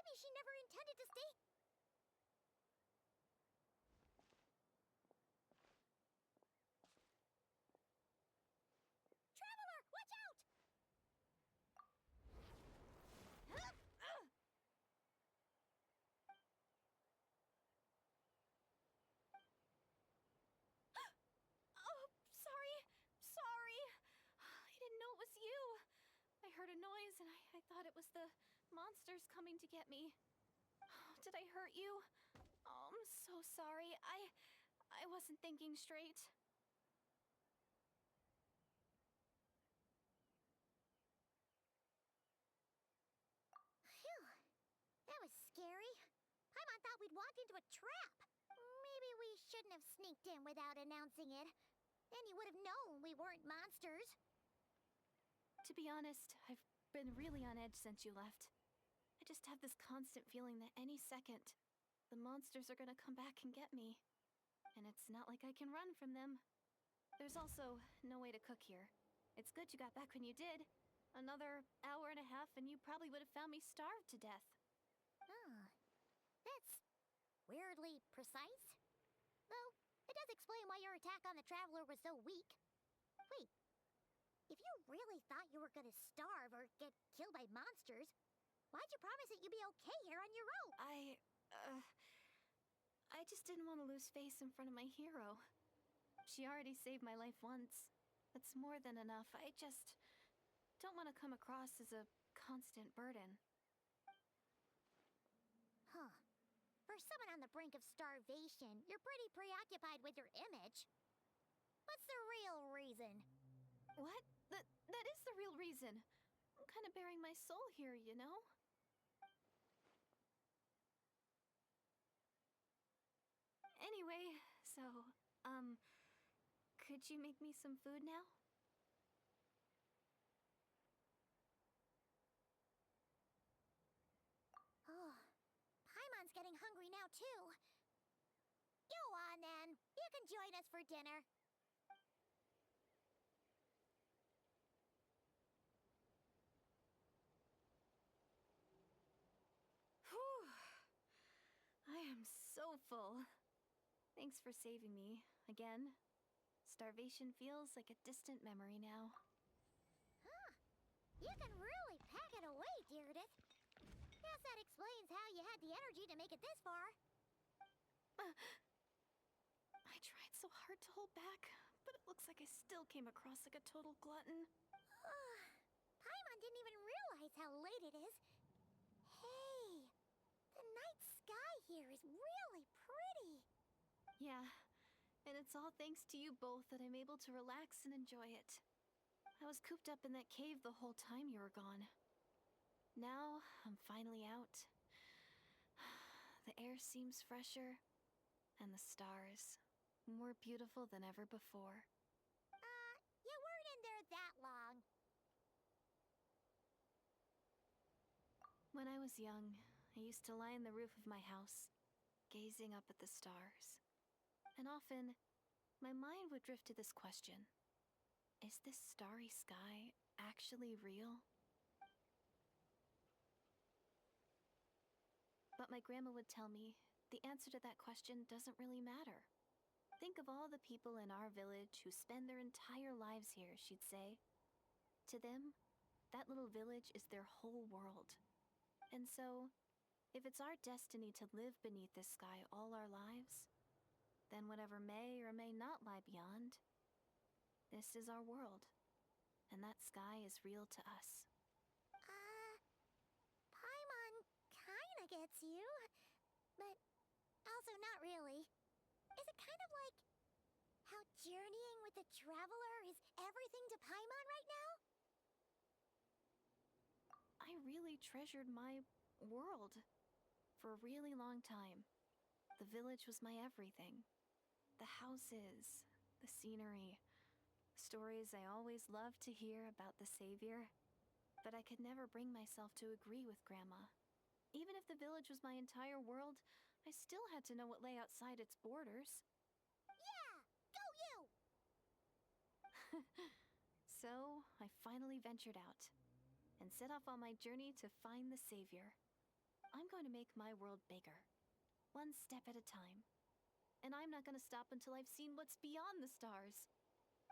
Maybe she never intended to stay. Traveler, watch out! Oh, sorry. I didn't know it was you. I heard a noise and I thought it was the monsters coming to get me. Did I hurt you? Oh, I'm so sorry. I wasn't thinking straight. Phew. That was scary. Paimon thought we'd walked into a trap. Maybe we shouldn't have sneaked in without announcing it. Then you would have known we weren't monsters. To be honest, I've been really on edge since you left. I just have this constant feeling that any second, the monsters are gonna come back and get me. And it's not like I can run from them. There's also no way to cook here. It's good you got back when you did. Another hour and a half and you probably would have found me starved to death. Huh. That's weirdly precise. Though, it does explain why your attack on the Traveler was so weak. Wait, if you really thought you were gonna starve or get killed by monsters, why'd you promise that you'd be okay here on your own? I just didn't want to lose face in front of my hero. She already saved my life once. That's more than enough. I just don't want to come across as a constant burden. Huh. For someone on the brink of starvation, you're pretty preoccupied with your image. What's the real reason? What? That is the real reason. I'm kind of bearing my soul here, you know? Anyway, so, could you make me some food now? Oh, Paimon's getting hungry now, too. Go on, then. You can join us for dinner. Whew. I am so full. Thanks for saving me, again. Starvation feels like a distant memory now. Huh. You can really pack it away, Diredyth. Guess that explains how you had the energy to make it this far. I tried so hard to hold back, but it looks like I still came across like a total glutton. Paimon didn't even realize how late it is. Hey, the night sky here is really pretty. Yeah, and it's all thanks to you both that I'm able to relax and enjoy it. I was cooped up in that cave the whole time you were gone. Now, I'm finally out. The air seems fresher, and the stars more beautiful than ever before. You weren't in there that long. When I was young, I used to lie on the roof of my house, gazing up at the stars. And often, my mind would drift to this question. Is this starry sky actually real? But my grandma would tell me the answer to that question doesn't really matter. Think of all the people in our village who spend their entire lives here, she'd say. To them, that little village is their whole world. And so, if it's our destiny to live beneath this sky all our lives, then whatever may or may not lie beyond, this is our world, and that sky is real to us. Paimon kinda gets you, but also not really. Is it kind of like how journeying with the Traveler is everything to Paimon right now? I really treasured my world for a really long time. The village was my everything. The houses, the scenery, stories I always loved to hear about the Savior. But I could never bring myself to agree with Grandma. Even if the village was my entire world, I still had to know what lay outside its borders. Yeah! Go you! So, I finally ventured out and set off on my journey to find the Savior. I'm going going to make my world bigger, one step at a time. And I'm not going to stop until I've seen what's beyond the stars.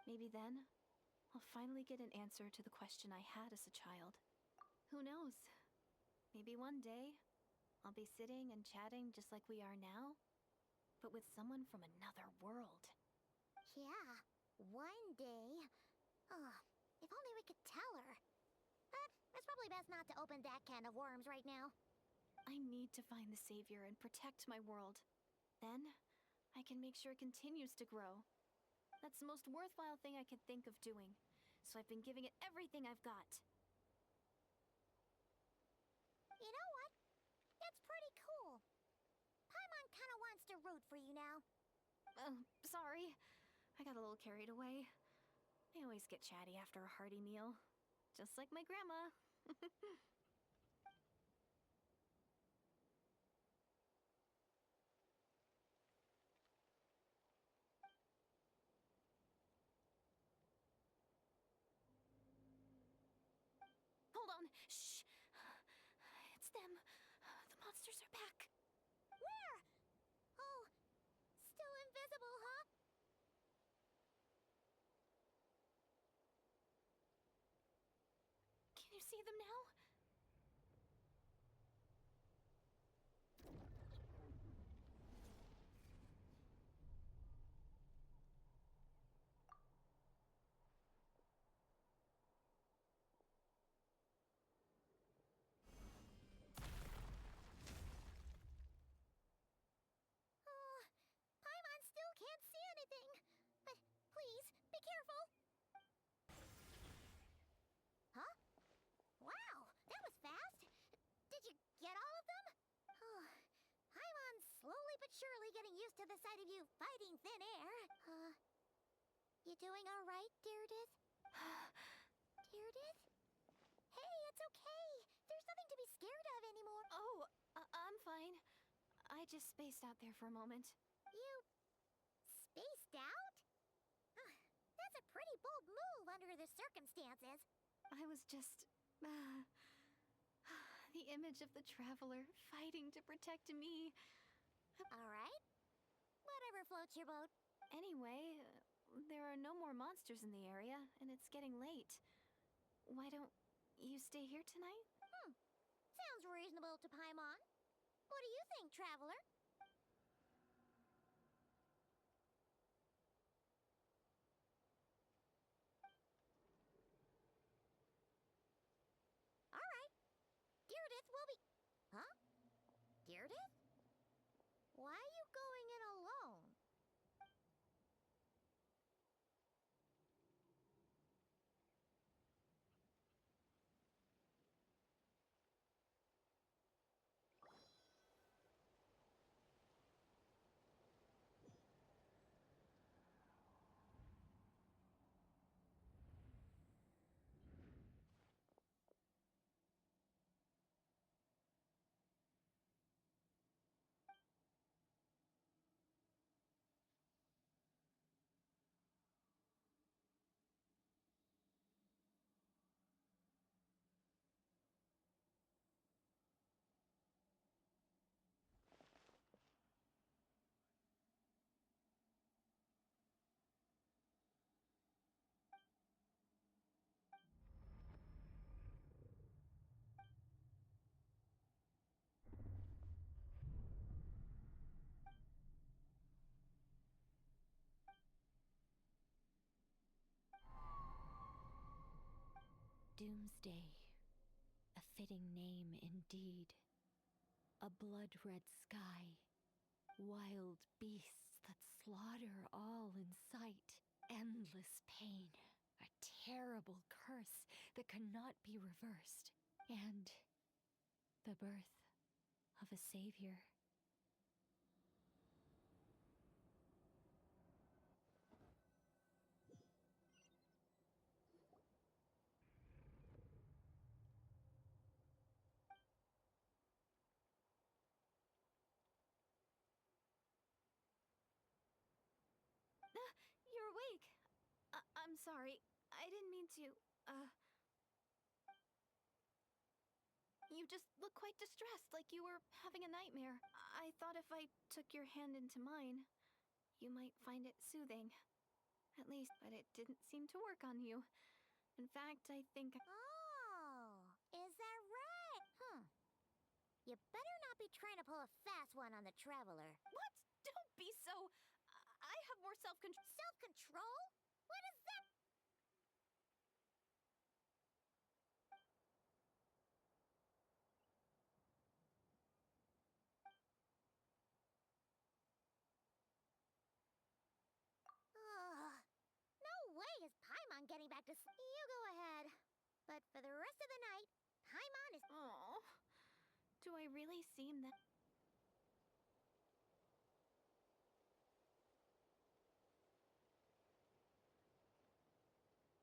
Maybe then, I'll finally get an answer to the question I had as a child. Who knows? Maybe one day, I'll be sitting and chatting just like we are now, but with someone from another world. Yeah, one day. Oh, if only we could tell her. But it's probably best not to open that can of worms right now. I need to find the savior and protect my world. Then, I can make sure it continues to grow. That's the most worthwhile thing I could think of doing, so I've been giving it everything I've got. You know what? It's pretty cool. Paimon kinda wants to root for you now. Sorry. I got a little carried away. I always get chatty after a hearty meal. Just like my grandma. Hold on. Shh. It's them. The monsters are back. Where? Oh, still invisible, huh? Can you see them now? Oh, Paimon still can't see anything. But please, be careful. Huh? Wow, that was fast. Did you get all of them? Oh, Paimon's slowly but surely getting used to the sight of you fighting thin air. You doing all right, Diredyth? Diredyth? Hey, it's okay. There's nothing to be scared of anymore. Oh, I'm fine. I just spaced out there for a moment. You spaced out? Huh, that's a pretty bold move under the circumstances. I was just... the image of the traveler fighting to protect me. All right. Whatever floats your boat. Anyway, there are no more monsters in the area, and it's getting late. Why don't you stay here tonight? Sounds reasonable to Paimon. What do you think, traveler? All right. Diredyth will be... Huh? Diredyth? Why are you going in alone? Doomsday, a fitting name indeed. A blood-red sky, wild beasts that slaughter all in sight, endless pain, a terrible curse that cannot be reversed, and the birth of a savior. You're awake. I'm sorry. I didn't mean to, You just look quite distressed, like you were having a nightmare. I thought if I took your hand into mine, you might find it soothing. At least, but it didn't seem to work on you. In fact, I think... Oh, is that right? You better not be trying to pull a fast one on the Traveler. What? Don't be so... I have more self-control. Self-control? What is that? Ugh. No way is Paimon getting back to sleep. You go ahead. But for the rest of the night, Paimon is... Oh, do I really seem that...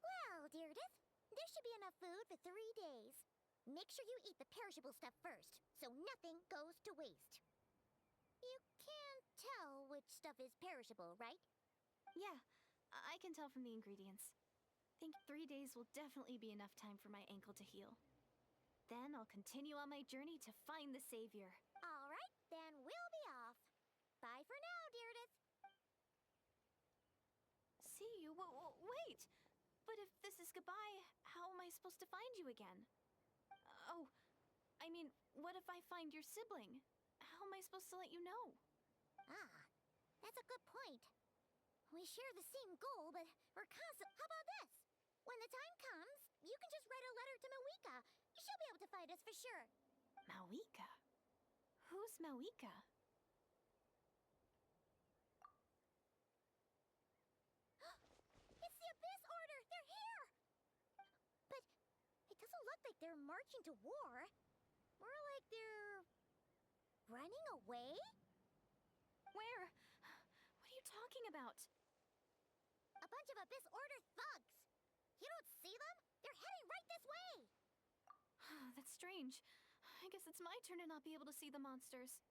Well, Diredyth, there should be enough food for 3 days. Make sure you eat the perishable stuff first, so nothing goes to waste. You can't tell which stuff is perishable, right? Yeah, I can tell from the ingredients. Think 3 days will definitely be enough time for my ankle to heal. Then I'll continue on my journey to find the savior. All right, then we'll be off. Bye for now, Diredyth. See you? Wait! But if this is goodbye, how am I supposed to find you again? Oh, I mean, what if I find your sibling? How am I supposed to let you know? Ah, that's a good point. We share the same goal, but we're constant. How about this? When the time comes, you can just write a letter to Mawika. She'll be able to find us for sure. Mawika? Who's Mawika? It's the Abyss Order! They're here! But it doesn't look like they're marching to war. More like they're... running away? Where? What are you talking about? A bunch of Abyss Order thugs. You don't see them? They're heading right this way. That's strange. I guess it's my turn to not be able to see the monsters.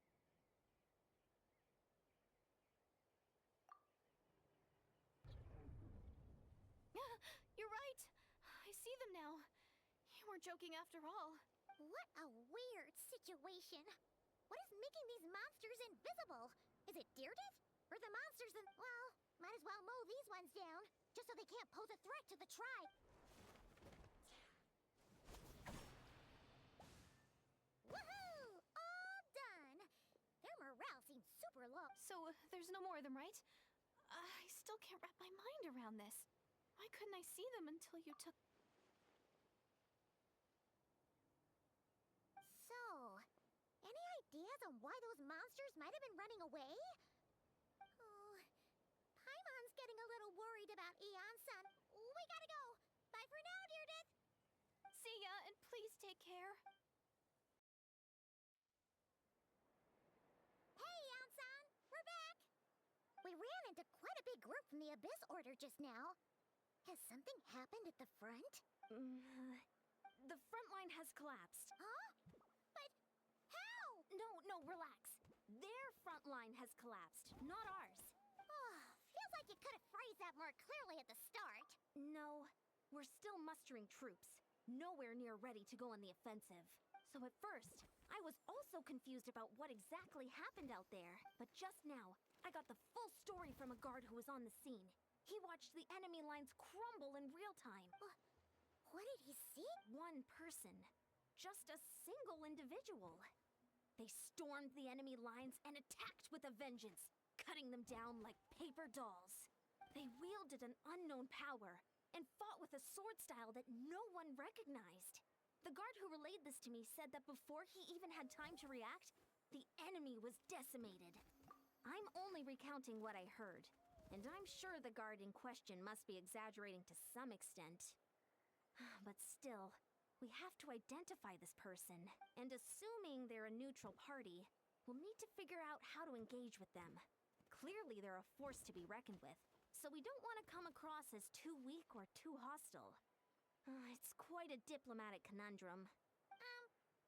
You're right. I see them now. You weren't joking after all. What a weird situation. What is making these monsters invisible? Is it Diredyth? Or the monsters in... Well, might as well mow these ones down, just so they can't pose a threat to the tribe. Woohoo! All done! Their morale seems super low. So, there's no more of them, right? I still can't wrap my mind around this. Why couldn't I see them until you took... So, any ideas on why those monsters might have been running away? Oh, Paimon's getting a little worried about Iansan. We gotta go. Bye for now, Diredyth. See ya, and please take care. Hey, Iansan, we're back. We ran into quite a big group from the Abyss Order just now. Has something happened at the front? The front line has collapsed. Huh? But how? No, relax. Their front line has collapsed, not ours. Oh, feels like you could have phrased that more clearly at the start. No, we're still mustering troops. Nowhere near ready to go on the offensive. So at first, I was also confused about what exactly happened out there. But just now, I got the full story from a guard who was on the scene. He watched the enemy lines crumble in real time. What did he see? One person. Just a single individual. They stormed the enemy lines and attacked with a vengeance, cutting them down like paper dolls. They wielded an unknown power and fought with a sword style that no one recognized. The guard who relayed this to me said that before he even had time to react, the enemy was decimated. I'm only recounting what I heard, and I'm sure the guard in question must be exaggerating to some extent. But still, we have to identify this person, and assuming they're a neutral party, we'll need to figure out how to engage with them. Clearly they're a force to be reckoned with, so we don't want to come across as too weak or too hostile. It's quite a diplomatic conundrum.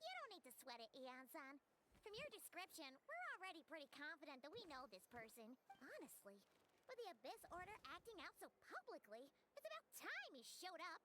You don't need to sweat it, Iansan. From your description, we're already pretty confident that we know this person. Honestly, with the Abyss Order acting out so publicly, it's about time he showed up.